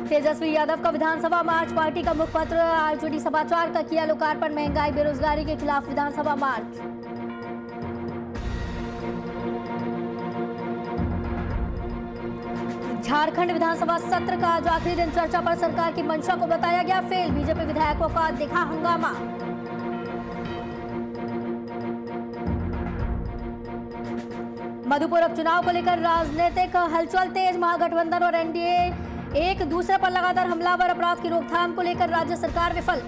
तेजस्वी यादव का विधानसभा मार्च, पार्टी का मुखपत्र आरजेडी समाचार का किया लोकार्पण। महंगाई बेरोजगारी के खिलाफ विधानसभा मार्च। झारखंड विधानसभा सत्र का आज आखिरी दिन, चर्चा पर सरकार की मंशा को बताया गया फेल। बीजेपी विधायकों का दिखा हंगामा। मधुपुर उपचुनाव को लेकर राजनीतिक हलचल तेज। महागठबंधन और एनडीए एक दूसरे पर लगातार हमलावर। अपराध की रोकथाम को लेकर राज्य सरकार विफल।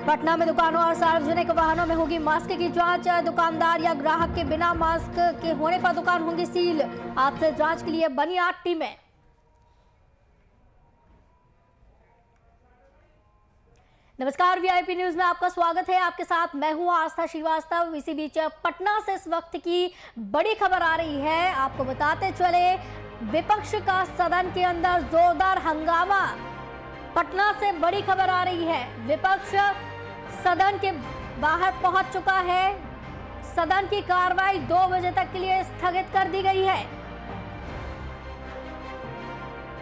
पटना में दुकानों और सार्वजनिक वाहनों में होगी मास्क की जांच। दुकानदार या ग्राहक के बिना मास्क के होने पर दुकान होंगी सील। आज से जांच के लिए बनी 8 टीमें। नमस्कार, वीआईपी न्यूज में आपका स्वागत है। आपके साथ मैं हूं आस्था श्रीवास्तव। इसी बीच पटना से इस वक्त की बड़ी खबर आ रही है, आपको बताते चले। विपक्ष का सदन के अंदर जोरदार हंगामा। पटना से बड़ी खबर आ रही है, विपक्ष सदन के बाहर पहुंच चुका है। सदन की कार्रवाई 2 बजे तक के लिए स्थगित कर दी गई है।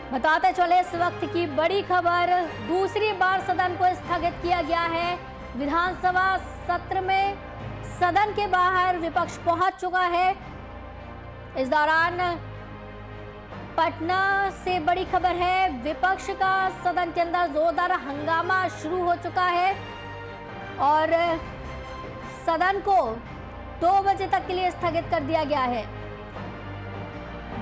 बताते चले इस वक्त की बड़ी खबर, दूसरी बार सदन को स्थगित किया गया है। विधानसभा सत्र में सदन के बाहर विपक्ष पहुंच चुका है। इस दौरान पटना से बड़ी खबर है, विपक्ष का सदन के अंदर जोरदार हंगामा शुरू हो चुका है और सदन को 2 बजे तक के लिए स्थगित कर दिया गया है।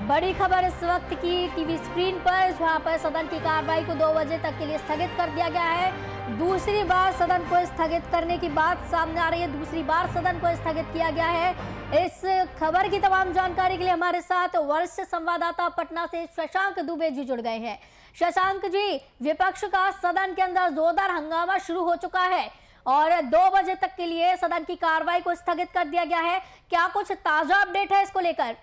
बड़ी खबर इस वक्त की टीवी स्क्रीन पर, जहां पर सदन की कार्रवाई को 2 बजे तक के लिए स्थगित कर दिया गया है। दूसरी बार सदन को स्थगित करने की बात सामने आ रही है। दूसरी बार सदन को स्थगित किया गया है। इस खबर की तमाम जानकारी के लिए हमारे साथ वरिष्ठ संवाददाता पटना से शशांक दुबे जी जुड़ गए हैं। शशांक जी, विपक्ष का सदन के अंदर जोरदार हंगामा शुरू हो चुका है और 2 बजे तक के लिए सदन की कार्रवाई को स्थगित कर दिया गया है। क्या कुछ ताजा अपडेट है इसको लेकर?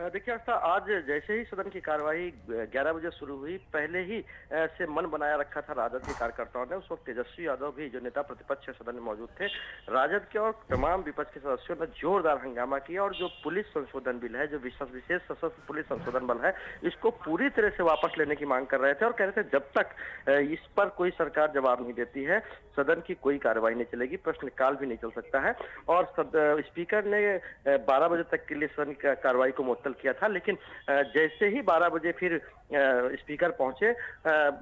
देखिए आस्था, आज जैसे ही सदन की कार्रवाई 11 बजे शुरू हुई, पहले ही से मन बनाया रखा था राजद के कार्यकर्ताओं ने। उस वक्त तेजस्वी यादव भी, जो नेता प्रतिपक्ष सदन में मौजूद थे, राजद के और तमाम विपक्ष के सदस्यों ने जोरदार हंगामा किया और जो पुलिस संशोधन बिल है, जो विशेष सशस्त्र पुलिस संशोधन बल है, इसको पूरी तरह से वापस लेने की मांग कर रहे थे और कह रहे थे जब तक इस पर कोई सरकार जवाब नहीं देती है, सदन की कोई कार्रवाई नहीं चलेगी, प्रश्नकाल भी नहीं चल सकता है। और स्पीकर ने 12 बजे तक के लिए सदन की कार्रवाई को किया था, लेकिन जैसे ही 12 बजे फिर स्पीकर पहुंचे,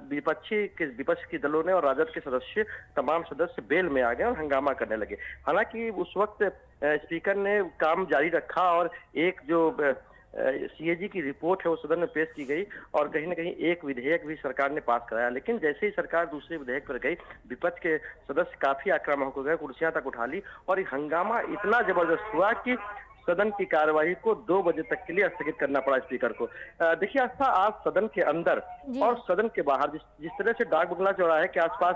विपक्ष के दलों ने और राजद के सदस्य, तमाम सदस्य बेल में आ गए और हंगामा करने लगे। हालांकि उस वक्त स्पीकर ने काम जारी रखा और एक जो सीएजी की रिपोर्ट है वो सदन में पेश की गई और कहीं ना कहीं एक विधेयक भी सरकार ने पास कराया। लेकिन जैसे ही सरकार दूसरे विधेयक पर गई, विपक्ष के सदस्य काफी आक्रामक हो गए, कुर्सियां तक उठा ली और ये हंगामा इतना जबरदस्त हुआ कि सदन की कार्यवाही को 2 बजे तक के लिए स्थगित करना पड़ा स्पीकर को। देखिए आस्था, आज सदन के अंदर और सदन के बाहर जिस तरह से डाक बंगला चौराहे के आसपास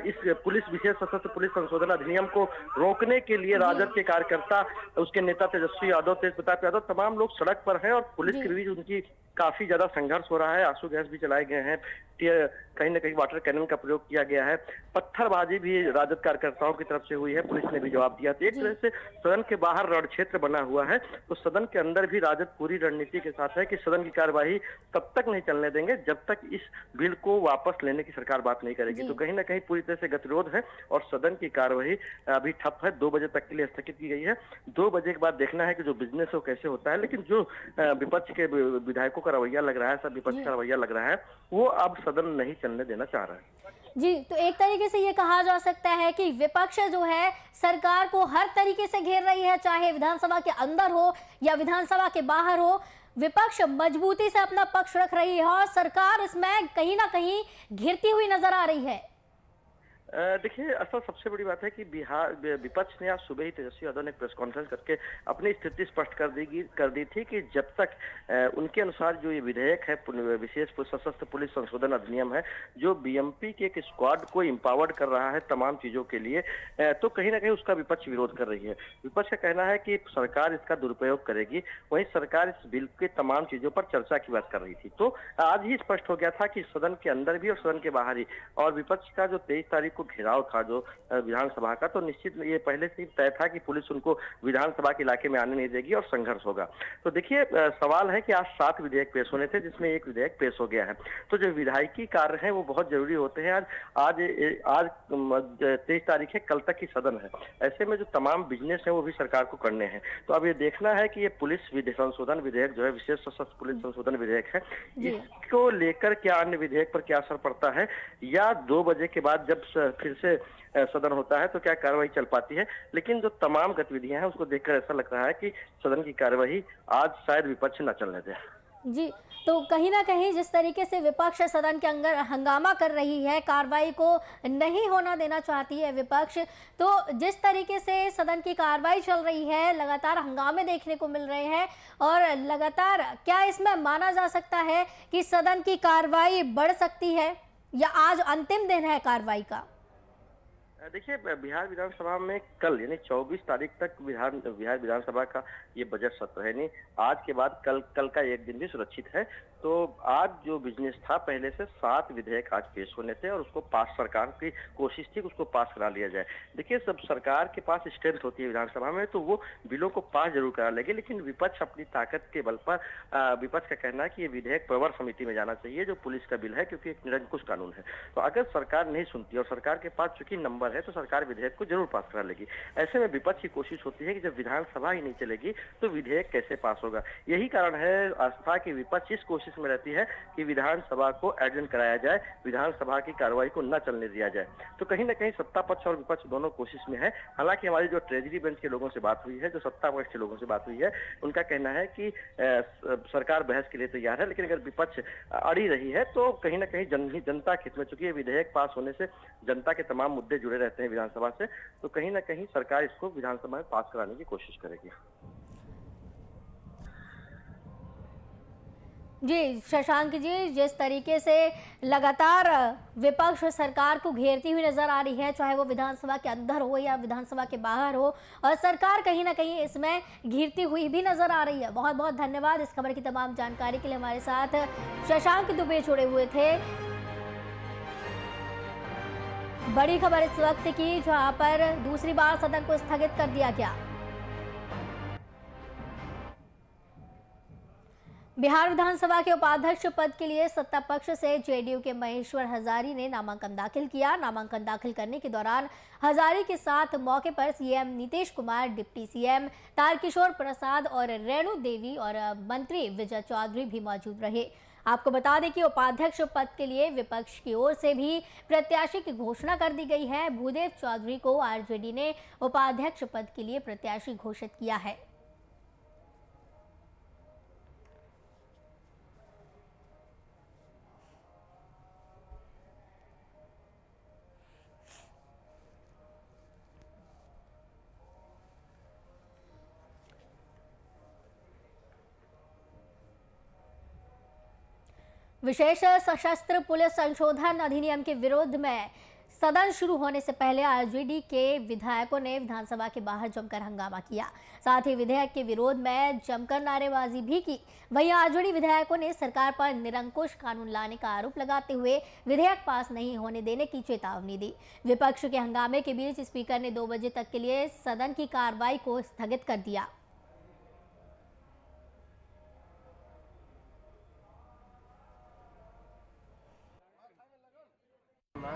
इस विशेष सशस्त्र पुलिस संशोधन अधिनियम को रोकने के लिए राजद के कार्यकर्ता, उसके नेता तेजस्वी यादव, तेज प्रताप यादव, तमाम लोग सड़क पर हैं और पुलिस के बीच उनकी काफी ज्यादा संघर्ष हो रहा है। आंसू गैस भी चलाए गए हैं, कहीं ना कहीं वाटर कैनन का प्रयोग किया गया है, पत्थरबाजी भी राजद कार्यकर्ताओं की तरफ से हुई है, पुलिस ने भी जवाब दिया। तो एक तरह से सदन के बाहर रण क्षेत्र बना हुआ है, तो सदन के अंदर भी राजद पूरी रणनीति के साथ है कि सदन की कार्यवाही तब तक नहीं चलने देंगे जब तक इस बिल को वापस लेने की सरकार बात नहीं करेगी। तो कहीं ना कहीं पूरी तरह से गतिरोध है और सदन की कार्यवाही अभी ठप है, 2 बजे तक के लिए स्थगित की गई है। 2 बजे के बाद देखना है कि जो बिजनेस है वो कैसे होता है। लेकिन जो विपक्ष के विधायकों का रवैया लग रहा है, सब विपक्ष का रवैया लग रहा है, वो अब सदन नहीं चलने देना चाह रहा है। जी, तो एक तरीके से ये कहा जा सकता है कि विपक्ष जो है सरकार को हर तरीके से घेर रही है, चाहे विधानसभा के अंदर हो या विधानसभा के बाहर हो। विपक्ष मजबूती से अपना पक्ष रख रही है और सरकार इसमें कहीं ना कहीं घिरती हुई नजर आ रही है। देखिए असल सबसे बड़ी बात है कि बिहार विपक्ष ने आज सुबह ही तेजस्वी यादव ने प्रेस कॉन्फ्रेंस करके अपनी स्थिति स्पष्ट कर दी थी कि जब तक उनके अनुसार जो ये विधेयक है, विशेष सशस्त्र पुलिस संशोधन अधिनियम है, जो बीएमपी के एक स्क्वाड को एम्पावर्ड कर रहा है तमाम चीजों के लिए, तो कहीं ना कहीं उसका विपक्ष विरोध कर रही है। विपक्ष का कहना है कि सरकार इसका दुरुपयोग करेगी, वहीं सरकार इस बिल के तमाम चीजों पर चर्चा की बात कर रही थी। तो आज ही स्पष्ट हो गया था कि सदन के अंदर भी और सदन के बाहर ही, और विपक्ष का जो 23 तारीख को घेराव था जो विधानसभा का, तो निश्चित ये पहले से ही तय था कि पुलिस उनको विधानसभा के इलाके में आने नहीं देगी और संघर्ष होगा। तो देखिए सवाल है कि आज 7 विधेयक पेश होने थे, जिसमें एक विधेयक पेश हो गया है। तो जो विधायिकी कार्य है वो बहुत जरूरी होते हैं। आज 23 तारीख है, कल तक की सदन है। ऐसे में जो तमाम बिजनेस है वो भी सरकार को करने हैं। तो अब ये देखना है कि ये पुलिस संशोधन विधेयक जो है, विशेष सशस्त्र पुलिस संशोधन विधेयक है, इसको लेकर क्या अन्य विधेयक पर क्या असर पड़ता है, या 2 बजे के बाद जब फिर से सदन होता है तो क्या कार्रवाई चल पाती है। लेकिन जो तमाम गतिविधियां हैं उसको देखकर ऐसा लग रहा है कि सदन की कार्रवाई आज शायद विपक्ष न चलने दे। जी, तो कहीं ना कहीं जिस तरीके से विपक्ष सदन के अंदर हंगामा कर रही है, कार्रवाई को नहीं होना देना चाहती है विपक्ष, तो जिस तरीके से सदन की कार्रवाई चल रही है, लगातार हंगामे देखने को मिल रहे हैं और लगातार क्या इसमें माना जा सकता है कि सदन की कार्रवाई बढ़ सकती है या आज अंतिम दिन है कार्रवाई का? देखिए बिहार विधानसभा में कल यानी 24 तारीख तक बिहार विधानसभा का ये बजट सत्र है। नहीं, आज के बाद कल का एक दिन भी सुरक्षित है। तो आज जो बिजनेस था, पहले से 7 विधेयक आज पेश होने थे और उसको पास, सरकार की कोशिश थी कि उसको पास करा लिया जाए। देखिए सब सरकार के पास स्ट्रेंथ होती है विधानसभा में, तो वो बिलों को पास जरूर करा लेगी, लेकिन विपक्ष अपनी ताकत के बल पर विपक्ष का कहना है कि ये विधेयक प्रवर समिति में जाना चाहिए जो पुलिस का बिल है, क्योंकि एक निरंकुश कानून है। तो अगर सरकार नहीं सुनती और सरकार के पास चूंकि नंबर है तो सरकार विधेयक को जरूर पास करा लेगी। ऐसे में विपक्ष की कोशिश होती है कि जब विधानसभा ही नहीं चलेगी तो विधेयक कैसे पास होगा। यही कारण है आस्था की विपक्ष इस कोशिश में रहती है कि विधानसभा को एडजन कराया जाए, विधानसभा की कार्रवाई को न चलने दिया जाए। तो कहीं ना कहीं सत्ता पक्ष और विपक्ष दोनों कोशिश में है। हालांकि हमारी जो ट्रेजरी बेंच के लोगों से बात हुई है, जो सत्ता पक्ष के लोगों से बात हुई है, उनका कहना है कि सरकार बहस के लिए तैयार है, लेकिन अगर विपक्ष अड़ी रही है तो कहीं ना कहीं जनता के हित में, चूंकि ये विधेयक पास होने से जनता के तमाम मुद्दे जुड़े रहते हैं विधानसभा से, तो कहीं ना कहीं सरकार इसको विधानसभा में पास कराने की कोशिश करेगी। जी शशांक जी, जिस तरीके से लगातार विपक्ष सरकार को घेरती हुई नजर आ रही है, चाहे वो विधानसभा के अंदर हो या विधानसभा के बाहर हो, और सरकार कहीं ना कहीं इसमें घिरती हुई भी नजर आ रही है। बहुत बहुत धन्यवाद इस खबर की तमाम जानकारी के लिए। हमारे साथ शशांक दुबे जुड़े हुए थे। बड़ी खबर इस वक्त की, जहां पर दूसरी बार सदन को स्थगित कर दिया गया। बिहार विधानसभा के उपाध्यक्ष पद के लिए सत्ता पक्ष से जेडीयू के महेश्वर हजारी ने नामांकन दाखिल किया। नामांकन दाखिल करने के दौरान हजारी के साथ मौके पर CM Nitish Kumar, deputy CM Tarkishore Prasad और रेणु देवी और मंत्री विजय चौधरी भी मौजूद रहे। आपको बता दें कि उपाध्यक्ष पद के लिए विपक्ष की ओर से भी प्रत्याशी की घोषणा कर दी गई है। भूदेव चौधरी को आरजेडी ने उपाध्यक्ष पद के लिए प्रत्याशी घोषित किया है। विशेष सशस्त्र पुलिस संशोधन अधिनियम के विरोध में सदन शुरू होने से पहले आरजेडी के विधायकों ने विधानसभा के बाहर जमकर हंगामा किया। साथ ही विधेयक के विरोध में जमकर नारेबाजी भी की। वहीं आरजेडी विधायकों ने सरकार पर निरंकुश कानून लाने का आरोप लगाते हुए विधेयक पास नहीं होने देने की चेतावनी दी। विपक्ष के हंगामे के बीच स्पीकर ने 2 बजे तक के लिए सदन की कार्रवाई को स्थगित कर दिया।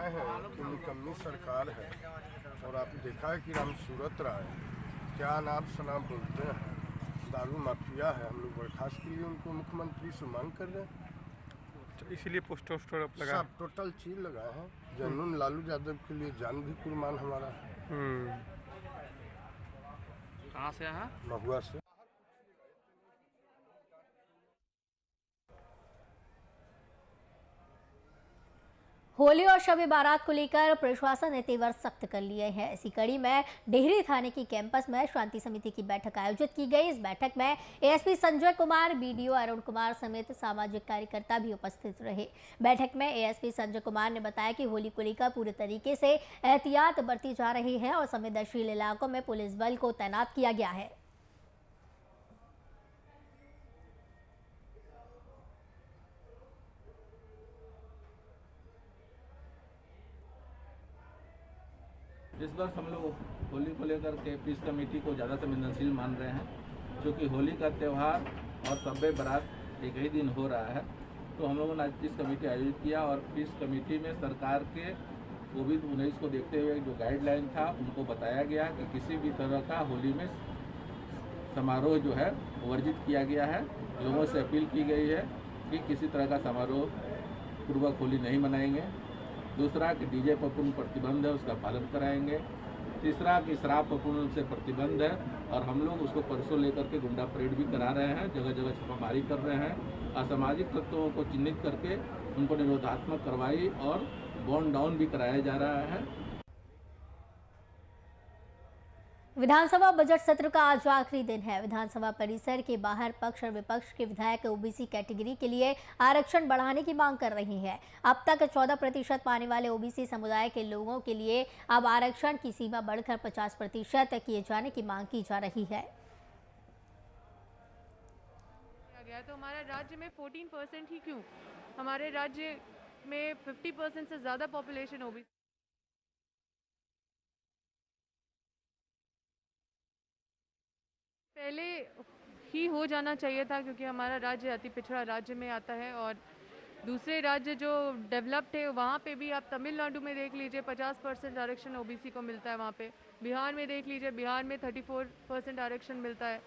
है कि निकम्मी सरकार है और आपने देखा है कि राम सूरत राय क्या नाम शनाम बोलते हैं, दारू माफिया है। हम लोग बर्खास्त के लिए उनको मुख्यमंत्री से मांग कर रहे हैं, इसीलिए पोस्टर लगा सब टोटल चीज लगाए हैं। जनून लालू यादव के लिए जान भी कुर्बान हमारा। कहाँ से है? महुआ से। होली और शब बारात को लेकर प्रशासन ने तेवर सख्त कर लिए हैं। इसी कड़ी में डेहरी थाने की कैंपस में शांति समिति की बैठक आयोजित की गई। इस बैठक में एएसपी संजय कुमार, बीडीओ अरुण कुमार समेत सामाजिक कार्यकर्ता भी उपस्थित रहे। बैठक में एएसपी संजय कुमार ने बताया कि होली को लेकर पूरे तरीके से एहतियात बरती जा रही है और संवेदनशील इलाकों में पुलिस बल को तैनात किया गया है। इस वर्ष हम लोग होली को लेकर के पीस कमेटी को ज़्यादा संवेदनशील मान रहे हैं, क्योंकि होली का त्यौहार और शब बारात एक ही दिन हो रहा है। तो हम लोगों ने आज पीस कमेटी आयोजित किया और पीस कमेटी में सरकार के कोविड-19 को देखते हुए जो गाइडलाइन था उनको बताया गया कि किसी भी तरह का होली में समारोह जो है वर्जित किया गया है। लोगों से अपील की गई है कि किसी तरह का समारोह पूर्वक होली नहीं मनाएंगे। दूसरा कि डीजे पर पूर्ण प्रतिबंध है, उसका पालन कराएंगे। तीसरा कि शराब पर पूर्ण रूप से प्रतिबंध है और हम लोग उसको परसों लेकर के गुंडा परेड भी करा रहे हैं, जगह जगह छापामारी कर रहे हैं। असामाजिक तत्वों को चिन्हित करके उनको निरोधात्मक कार्रवाई और बॉन्ड डाउन भी कराया जा रहा है। विधानसभा बजट सत्र का आज आखिरी दिन है। विधानसभा परिसर के बाहर पक्ष और विपक्ष के विधायक ओबीसी कैटेगरी के लिए आरक्षण बढ़ाने की मांग कर रही हैं। अब तक 14% पाने वाले ओबीसी समुदाय के लोगों के लिए अब आरक्षण की सीमा बढ़कर 50% किए जाने की मांग की जा रही है। तो हमारा राज्य में 14% ही क्यों? हमारे राज्य में 50% से ज़्यादा पॉपुलेशन ओबीसी पहले ही हो जाना चाहिए था, क्योंकि हमारा राज्य अति पिछड़ा राज्य में आता है। और दूसरे राज्य जो डेवलप्ड है वहाँ पे भी, आप तमिलनाडु में देख लीजिए 50% आरक्षण ओबीसी को मिलता है। वहाँ पे बिहार में देख लीजिए, बिहार में 34% आरक्षण मिलता है।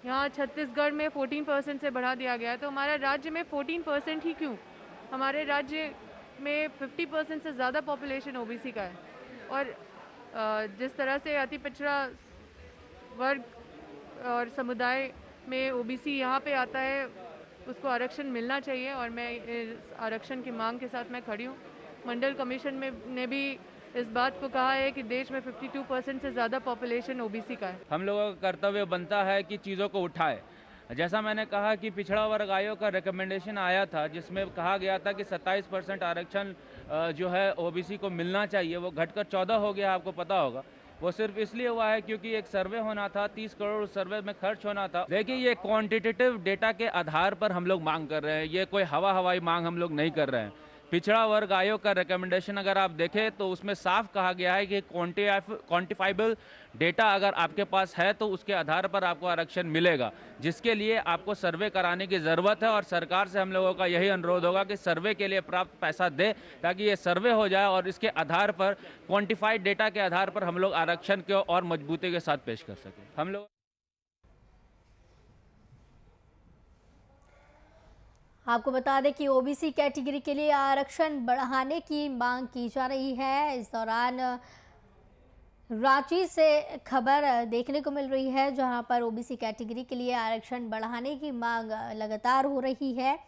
यहाँ छत्तीसगढ़ में 14% से बढ़ा दिया गया है। तो हमारा राज्य में 14% ही क्यों? हमारे राज्य में 50% से ज़्यादा पॉपुलेशन ओबीसी का है। और जिस तरह से अति पिछड़ा वर्ग और समुदाय में ओबीसी यहाँ पे आता है, उसको आरक्षण मिलना चाहिए। और मैं इस आरक्षण की मांग के साथ मैं खड़ी हूँ। मंडल कमीशन में ने भी इस बात को कहा है कि देश में 52% से ज़्यादा पॉपुलेशन ओबीसी का है। हम लोगों का कर्तव्य बनता है कि चीज़ों को उठाए। जैसा मैंने कहा कि पिछड़ा वर्ग आयोग का रिकमेंडेशन आया था, जिसमें कहा गया था कि 27% आरक्षण जो है ओबीसी को मिलना चाहिए, वो घटकर 14 हो गया, आपको पता होगा। वो सिर्फ इसलिए हुआ है क्योंकि एक सर्वे होना था, 30 करोड़ सर्वे में खर्च होना था। देखिए, ये क्वांटिटेटिव डेटा के आधार पर हम लोग मांग कर रहे हैं, ये कोई हवाई मांग हम लोग नहीं कर रहे हैं। पिछड़ा वर्ग आयोग का रिकमेंडेशन अगर आप देखें तो उसमें साफ कहा गया है कि क्वांटिफाइबल डेटा अगर आपके पास है तो उसके आधार पर आपको आरक्षण मिलेगा, जिसके लिए आपको सर्वे कराने की ज़रूरत है। और सरकार से हम लोगों का यही अनुरोध होगा कि सर्वे के लिए प्राप्त पैसा दे, ताकि ये सर्वे हो जाए और इसके आधार पर क्वांटिफाइड डेटा के आधार पर हम लोग आरक्षण को और मजबूती के साथ पेश कर सकें। हम लोग आपको बता दें कि ओबीसी कैटेगरी के लिए आरक्षण बढ़ाने की मांग की जा रही है। इस दौरान रांची से खबर देखने को मिल रही है, जहां पर ओबीसी कैटेगरी के लिए आरक्षण बढ़ाने की मांग लगातार हो रही है।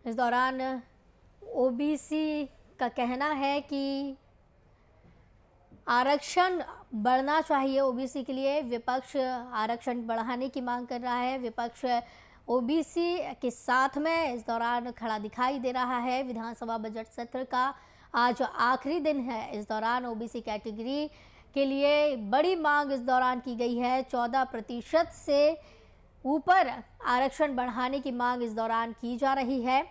इस दौरान ओबीसी का कहना है कि आरक्षण बढ़ना चाहिए ओबीसी के लिए। विपक्ष आरक्षण बढ़ाने की मांग कर रहा है। विपक्ष ओबीसी के साथ में इस दौरान खड़ा दिखाई दे रहा है। विधानसभा बजट सत्र का आज आखिरी दिन है। इस दौरान ओबीसी कैटेगरी के लिए बड़ी मांग इस दौरान की गई है। 14% से ऊपर आरक्षण बढ़ाने की मांग इस दौरान की जा रही है।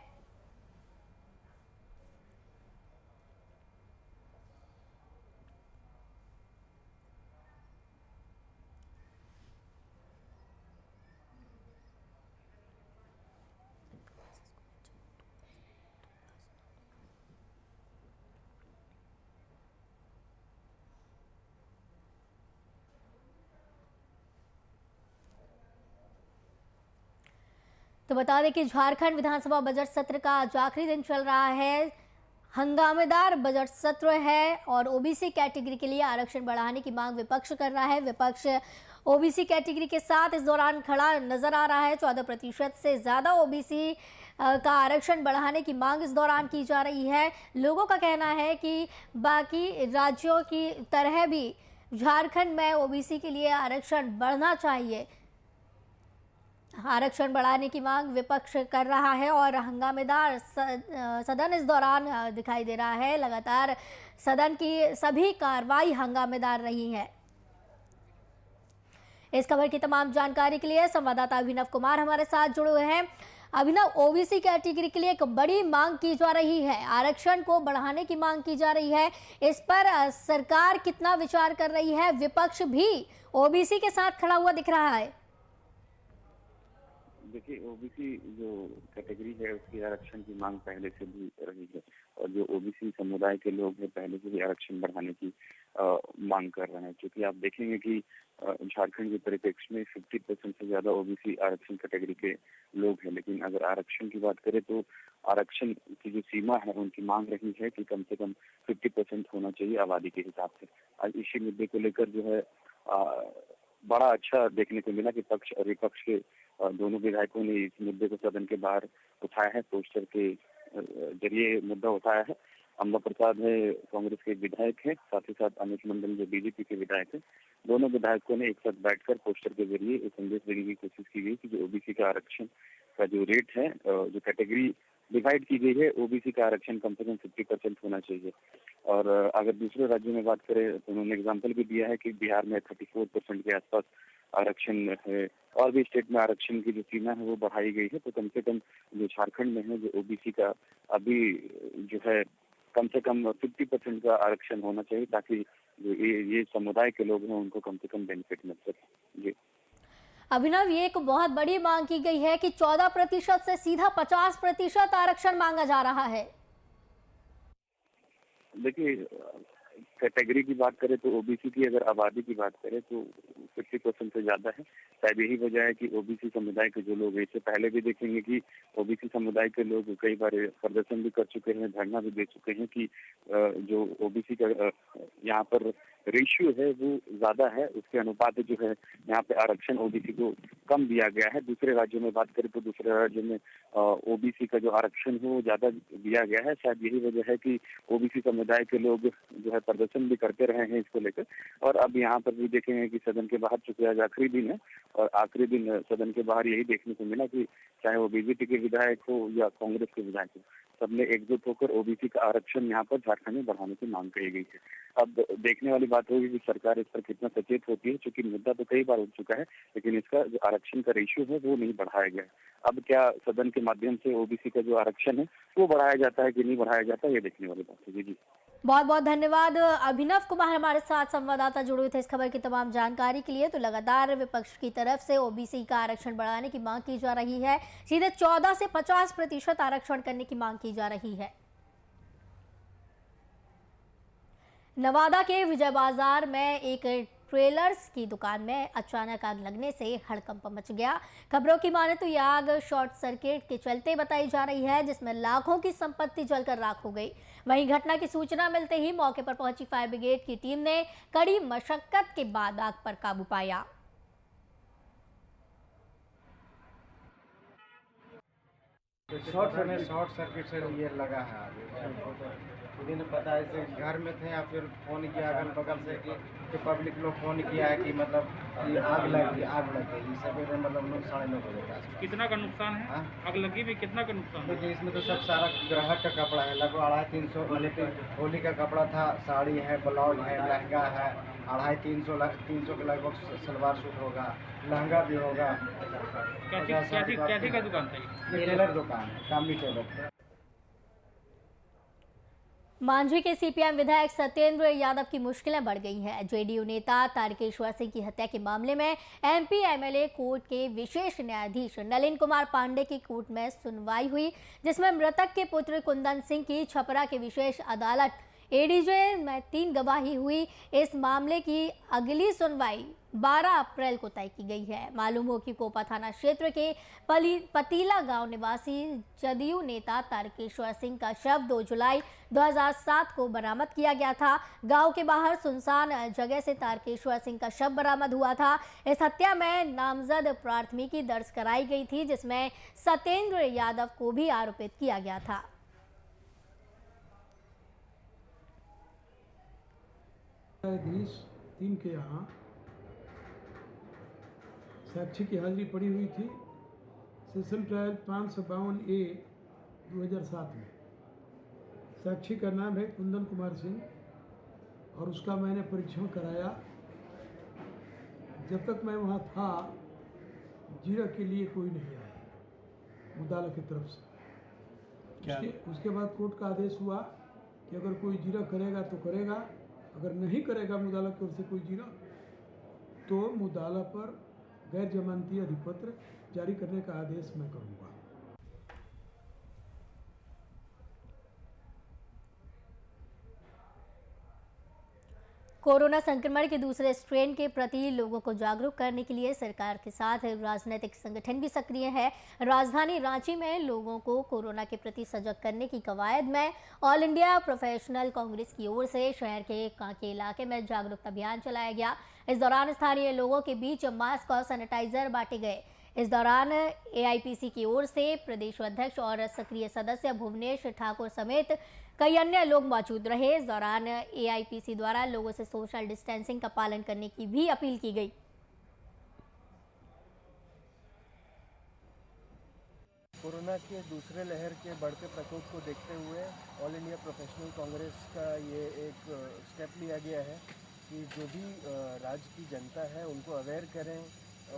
तो बता दें कि झारखंड विधानसभा बजट सत्र का आज आखिरी दिन चल रहा है। हंगामेदार बजट सत्र है और ओबीसी कैटेगरी के लिए आरक्षण बढ़ाने की मांग विपक्ष कर रहा है। विपक्ष ओबीसी कैटेगरी के साथ इस दौरान खड़ा नजर आ रहा है। 14% से ज़्यादा ओबीसी का आरक्षण बढ़ाने की मांग इस दौरान की जा रही है। लोगों का कहना है कि बाकी राज्यों की तरह भी झारखंड में ओबीसी के लिए आरक्षण बढ़ना चाहिए। आरक्षण बढ़ाने की मांग विपक्ष कर रहा है और हंगामेदार सदन इस दौरान दिखाई दे रहा है। लगातार सदन की सभी कार्रवाई हंगामेदार रही है। इस खबर की तमाम जानकारी के लिए संवाददाता अभिनव कुमार हमारे साथ जुड़े हुए हैं। अभिनव, ओबीसी कैटेगरी के लिए एक बड़ी मांग की जा रही है, आरक्षण को बढ़ाने की मांग की जा रही है। इस पर सरकार कितना विचार कर रही है? विपक्ष भी ओबीसी के साथ खड़ा हुआ दिख रहा है। देखिए, ओबीसी जो कैटेगरी है उसकी आरक्षण की मांग पहले से भी रही है और जो ओबीसी समुदाय के लोग हैं पहले से भी आरक्षण बढ़ाने की मांग कर रहे हैं। क्योंकि आप देखेंगे कि झारखंड के परिप्रेक्ष्य में 50% से ज्यादा ओबीसी आरक्षण कैटेगरी के लोग हैं, लेकिन अगर आरक्षण की बात करें तो आरक्षण की जो सीमा है उनकी मांग रही है कि कम से कम 50% होना चाहिए आबादी के हिसाब से। आज इसी मुद्दे को लेकर जो है बड़ा अच्छा देखने को मिला कि पक्ष और विपक्ष के दोनों विधायकों ने इस मुद्दे को सदन के बाहर उठाया है, पोस्टर के जरिए मुद्दा उठाया है। अम्बा प्रसाद है कांग्रेस के विधायक हैं, साथ ही साथ अमित मंडल जो बीजेपी के विधायक हैं, दोनों विधायकों ने एक साथ बैठकर पोस्टर के जरिए एक संदेश देने की कोशिश की गई कि जो ओबीसी का आरक्षण का जो रेट है, जो कैटेगरी डिवाइड की गई है, ओबीसी का आरक्षण कम से कम 50% होना चाहिए। और अगर दूसरे राज्यों में बात करें तो उन्होंने एग्जाम्पल भी दिया है कि बिहार में 34% के आसपास आरक्षण है और भी स्टेट में आरक्षण की जो सीमा है वो बढ़ाई गई है। तो कम से कम जो झारखंड में है जो ओबीसी का अभी जो है कम से कम 50% का आरक्षण होना चाहिए ताकि जो ये समुदाय के लोग हैं उनको कम से कम बेनिफिट मिल सके। जी अभिनव, ये एक बहुत बड़ी मांग की गई है कि 14% से सीधा 50% आरक्षण मांगा जा रहा है। देखिए, कैटेगरी की बात करें तो ओबीसी की अगर आबादी की बात करें तो 50% से ज्यादा है। शायद यही वजह है कि ओबीसी समुदाय के जो लोग हैं, इससे पहले भी देखेंगे कि ओबीसी समुदाय के लोग कई बार प्रदर्शन भी कर चुके हैं, धरना भी दे चुके हैं कि जो ओबीसी का यहाँ पर रेशियो है वो ज्यादा है, उसके अनुपात जो है यहाँ पे आरक्षण ओबीसी को कम दिया गया है। दूसरे राज्यों में बात करें तो दूसरे राज्यों में ओबीसी का जो आरक्षण है वो ज्यादा दिया गया है। शायद यही वजह है कि ओबीसी समुदाय के लोग जो है प्रदर्शन भी करते रहे हैं इसको लेकर। और अब यहाँ पर भी देखेंगे कि सदन के बाहर, चूंकि आज आखिरी दिन है और आखिरी दिन सदन के बाहर यही देखने को मिला कि चाहे वो बीजेपी के विधायक हो या कांग्रेस के विधायक हो, सबने एकजुट होकर ओबीसी का आरक्षण यहाँ पर झारखंड में बढ़ाने की मांग कही गई है। अब देखने वाली बात होगी कि सरकार इस पर कितना सचेत होती है, क्योंकि मुद्दा तो कई बार उठ चुका है लेकिन इसका जो आरक्षण का रेशियो है वो नहीं बढ़ाया गया है। अब क्या सदन के माध्यम से ओबीसी का जो आरक्षण है वो बढ़ाया जाता है कि नहीं बढ़ाया जाता है, ये देखने वाली बात है। जी बहुत बहुत धन्यवाद अभिनव कुमार, हमारे साथ संवाददाता जुड़े हुए थे इस खबर की तमाम जानकारी के लिए। तो लगातार विपक्ष की तरफ से ओबीसी का आरक्षण बढ़ाने की मांग की जा रही है, सीधे 14 से 50% आरक्षण करने की मांग की जा रही है। नवादा के विजय बाजार में एक ट्रेलर्स की दुकान में अचानक आग लगने से हड़कंप मच गया। खबरों की माने तो यह आग शॉर्ट सर्किट के चलते बताई जा रही है, जिसमें लाखों की संपत्ति जलकर राख हो गई। वहीं घटना की सूचना मिलते ही मौके पर पहुंची फायर ब्रिगेड की टीम ने कड़ी मशक्कत के बाद आग पर काबू पाया। शॉर्ट सर्किट से ये लगा है। मुझे नहीं पता है, घर में थे या फिर फोन किया अगल बगल से कि पब्लिक लोग फोन किया है कि मतलब ये आग लग गई। सवेरे मतलब 9-9:30 बजे का। कितना का नुकसान है? आग लगी में कितना का नुकसान है? देखिए, इसमें तो सब सारा ग्राहक का कपड़ा है, लगभग 250-300 मतलब होली का कपड़ा था, साड़ी है, ब्लाउज है, लहंगा है, 250-300 के लगभग सलवार सूट होगा, लहंगा भी होगा। क्या का दुकान था? ये टेलर दुकान है, कामनी टेलर। मांझी के सीपीएम विधायक सत्येंद्र यादव की मुश्किलें बढ़ गई हैं। जेडीयू नेता तारकेश्वर सिंह की हत्या के मामले में एमपी एमएलए कोर्ट के विशेष न्यायाधीश नलिन कुमार पांडे की कोर्ट में सुनवाई हुई, जिसमें मृतक के पुत्र कुंदन सिंह की छपरा के विशेष अदालत एडीजे में 3 गवाही हुई। इस मामले की अगली सुनवाई 12 अप्रैल को तय की गई है। मालूम हो कि कोपा थाना क्षेत्र के पतीला गांव निवासी जदयू नेता तारकेश्वर सिंह का शव 2 जुलाई 2007 को बरामद किया गया था। गांव के बाहर सुनसान जगह से तारकेश्वर सिंह का शव बरामद हुआ था। इस हत्या में नामजद प्राथमिकी दर्ज कराई गई थी, जिसमें सत्येंद्र यादव को भी आरोपित किया गया था। न्यायाधीश 3 के यहाँ साक्षी की हाजिरी पड़ी हुई थी सेशन ट्रायल 552A 2007 में। साक्षी का नाम है कुंदन कुमार सिंह और उसका मैंने परीक्षण कराया। जब तक मैं वहाँ था जीरा के लिए कोई नहीं आया मुदाला की तरफ से। उसके बाद कोर्ट का आदेश हुआ कि अगर कोई जीरा करेगा तो करेगा, अगर नहीं करेगा मुदाला की ओर से कोई जीरा तो मुदाला पर गैर जमानती अधिपत्र जारी करने का आदेश मैं करूँगा। कोरोना संक्रमण के दूसरे स्ट्रेन के प्रति लोगों को जागरूक करने के लिए सरकार के साथ राजनीतिक संगठन भी सक्रिय है। राजधानी रांची में लोगों को कोरोना के प्रति सजग करने की कवायद में ऑल इंडिया प्रोफेशनल कांग्रेस की ओर से शहर के कांके इलाके में जागरूकता अभियान चलाया गया। इस दौरान स्थानीय लोगों के बीच मास्क और सैनिटाइजर बांटे गए। इस दौरान एआईपीसी की ओर से प्रदेश अध्यक्ष और सक्रिय सदस्य भुवनेश ठाकुर समेत कई अन्य लोग मौजूद रहे। इस दौरान एआईपीसी द्वारा लोगों से सोशल डिस्टेंसिंग का पालन करने की भी अपील की गई। कोरोना के दूसरे लहर के बढ़ते प्रकोप को देखते हुए ऑल इंडिया प्रोफेशनल कांग्रेस का ये एक स्टेप लिया गया है कि जो भी राज्य की जनता है उनको अवेयर करें,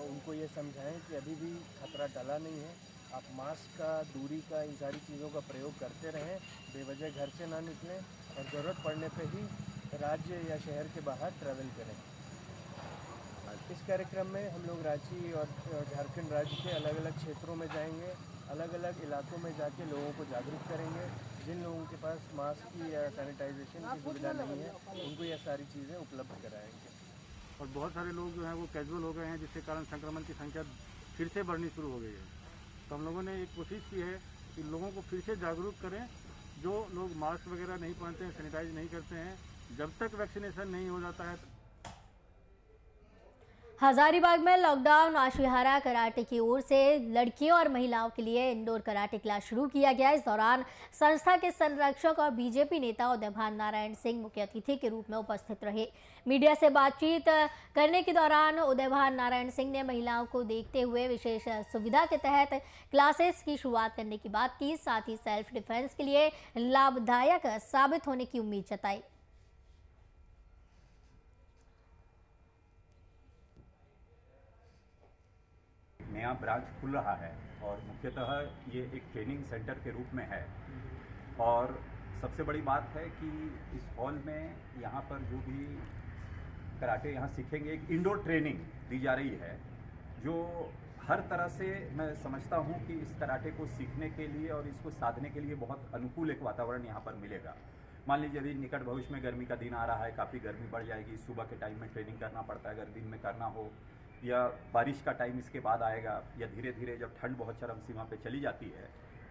उनको ये समझाएं कि अभी भी खतरा टला नहीं है। आप मास्क का, दूरी का, इन सारी चीज़ों का प्रयोग करते रहें, बेवजह घर से ना निकलें और ज़रूरत पड़ने पे ही राज्य या शहर के बाहर ट्रैवल करें। इस कार्यक्रम में हम लोग रांची और झारखंड राज्य के अलग अलग क्षेत्रों में जाएंगे, अलग अलग इलाकों में जाके लोगों को जागरूक करेंगे। जिन लोगों के पास मास्क की या सैनिटाइजेशन की सुविधा नहीं है उनको ये सारी चीज़ें उपलब्ध कराएंगे। और बहुत सारे लोग जो हैं वो कैजुअल हो गए हैं, जिसके कारण संक्रमण की संख्या फिर से बढ़नी शुरू हो गई है। तो हम लोगों ने एक कोशिश की है कि लोगों को फिर से जागरूक करें। जो लोग मास्क वगैरह नहीं पहनते हैं, सैनिटाइज नहीं करते हैं, जब तक वैक्सीनेशन नहीं हो जाता है। हजारीबाग में लॉकडाउन आशिहारा कराटे की ओर से लड़कियों और महिलाओं के लिए इंडोर कराटे क्लास शुरू किया गया। इस दौरान संस्था के संरक्षक और बीजेपी नेता उदयभान नारायण सिंह मुख्य अतिथि के रूप में उपस्थित रहे। मीडिया से बातचीत करने के दौरान उदयभान नारायण सिंह ने महिलाओं को देखते हुए विशेष सुविधा के तहत क्लासेस की शुरुआत करने की बात की। साथ ही सेल्फ डिफेंस के लिए लाभदायक साबित होने की उम्मीद जताई। नया ब्रांच खुल रहा है और मुख्यतः ये एक ट्रेनिंग सेंटर के रूप में है। और सबसे बड़ी बात है कि इस हॉल में यहाँ पर जो भी कराटे यहाँ सीखेंगे, एक इंडोर ट्रेनिंग दी जा रही है, जो हर तरह से मैं समझता हूँ कि इस कराटे को सीखने के लिए और इसको साधने के लिए बहुत अनुकूल एक वातावरण यहाँ पर मिलेगा। मान लीजिए यदि निकट भविष्य में गर्मी का दिन आ रहा है, काफ़ी गर्मी बढ़ जाएगी, सुबह के टाइम में ट्रेनिंग करना पड़ता है, अगर दिन में करना हो, या बारिश का टाइम इसके बाद आएगा, या धीरे धीरे जब ठंड बहुत चरम सीमा पे चली जाती है,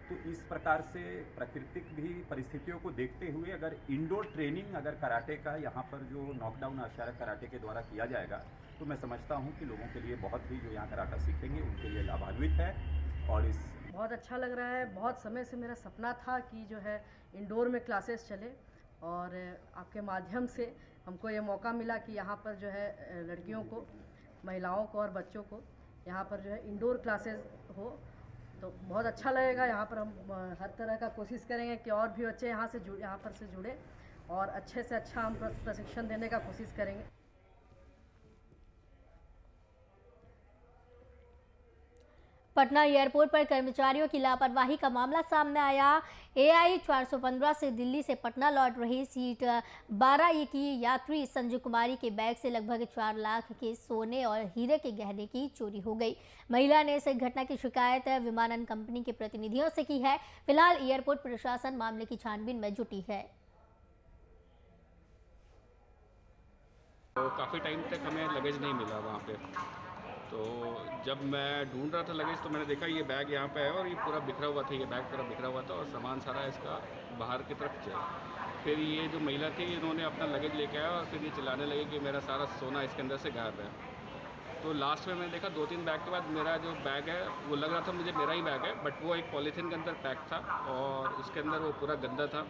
तो इस प्रकार से प्राकृतिक भी परिस्थितियों को देखते हुए अगर इंडोर ट्रेनिंग अगर कराटे का यहाँ पर जो नॉकडाउन आशिहारा कराटे के द्वारा किया जाएगा, तो मैं समझता हूँ कि लोगों के लिए बहुत ही जो यहाँ कराटा सीखेंगे उनके लिए लाभान्वित है। और इस बहुत अच्छा लग रहा है। बहुत समय से मेरा सपना था कि जो है इंडोर में क्लासेस चले और आपके माध्यम से हमको ये मौका मिला कि यहाँ पर जो है लड़कियों को, महिलाओं को और बच्चों को यहाँ पर जो है इंडोर क्लासेस हो तो बहुत अच्छा लगेगा। यहाँ पर हम हर तरह का कोशिश करेंगे कि और भी बच्चे यहाँ पर से जुड़े और अच्छे से अच्छा हम प्रशिक्षण देने का कोशिश करेंगे। पटना एयरपोर्ट पर कर्मचारियों की लापरवाही का मामला सामने आया। AI 415 से दिल्ली से पटना लौट रही सीट 12E की यात्री संजू कुमारी के बैग से लगभग 4 लाख के सोने और हीरे के गहने की चोरी हो गई। महिला ने इस घटना की शिकायत विमानन कंपनी के प्रतिनिधियों से की है। फिलहाल एयरपोर्ट प्रशासन मामले की छानबीन में जुटी है। तो काफ़ी टाइम तक हमें लगेज नहीं मिला वहाँ पे। तो जब मैं ढूंढ रहा था लगेज तो मैंने देखा ये बैग यहाँ पे है और ये पूरा बिखरा हुआ था, ये बैग पूरा बिखरा हुआ था और सामान सारा इसका बाहर की तरफ चला। फिर ये जो महिला थी इन्होंने अपना लगेज लेके आया और फिर ये चिल्लाने लगे कि मेरा सारा सोना इसके अंदर से गायब है। तो लास्ट में मैंने देखा 2-3 बैग के बाद मेरा जो बैग है वो लग रहा था मुझे मेरा ही बैग है, बट वो एक पॉलीथीन के अंदर पैक था और उसके अंदर वो पूरा गंदा था।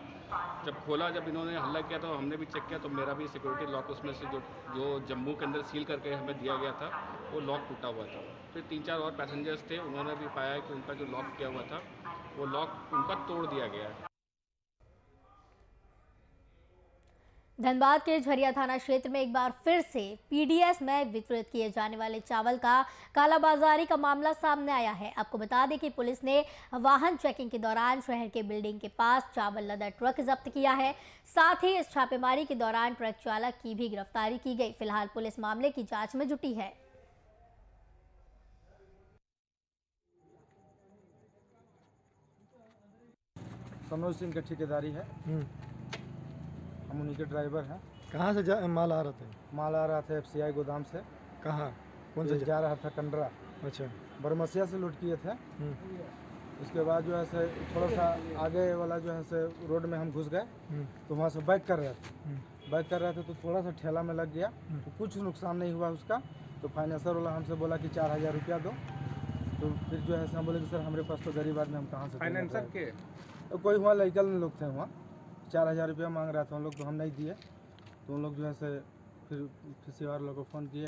जब खोला, जब इन्होंने हल्ला किया तो हमने भी चेक किया तो मेरा भी सिक्योरिटी लॉक उसमें से जो जम्मू के अंदर सील करके हमें दिया गया था वो लॉक टूटा हुआ था। फिर 3-4 और पैसेंजर्स थे, उन्होंने भी पाया कि उनका जो लॉक किया हुआ था वो लॉक उनका तोड़ दिया गया है। धनबाद के झरिया थाना क्षेत्र में एक बार फिर से पीडीएस में वितरित किए जाने वाले चावल का कालाबाजारी का मामला सामने आया है। आपको बता दें कि पुलिस ने वाहन चेकिंग के दौरान शहर के बिल्डिंग के पास चावल लदा ट्रक जब्त किया है। साथ ही इस छापेमारी के दौरान ट्रक चालक की भी गिरफ्तारी की गई। फिलहाल पुलिस मामले की जांच में जुटी है। सनोज सिंह की ठेकेदारी है, हम उन्हीं के ड्राइवर हैं। कहाँ से माल आ रहा था? माल आ रहा था FCI गोदाम से। कहाँ? कौन से जा रहा था कंडरा। अच्छा। बरमसिया से लूट किए थे। उसके बाद जो है से थोड़ा सा आगे वाला जो है से रोड में हम घुस गए तो वहाँ से बैक कर रहे थे तो थोड़ा सा ठेला में लग गया तो कुछ नुकसान नहीं हुआ उसका। तो फाइनेंसर वाला हमसे बोला कि 4000 रुपया दो। तो फिर जो है हम बोले कि सर हमारे पास तो गरीब आदमी, हम कहाँ से फाइनेंसर के तो कोई हुआ लड़कल लोग थे वहाँ, 4000 रुपया मांग रहा था उन लोग, तो हम नहीं दिए। तो उन लोग जो है से फिर किसी और लोग को फ़ोन किए,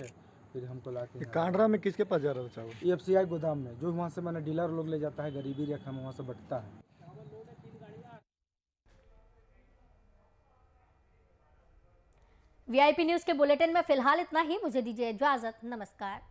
फिर हमको ला के कांडरा में किसके पास जा रहा था चावल? FCI गोदाम में, जो वहाँ से मैंने डीलर लोग ले जाता है, गरीबी रेखा में वहाँ से बटता है। VIP न्यूज़ के बुलेटिन में फिलहाल इतना ही। मुझे दीजिए इजाजत। नमस्कार।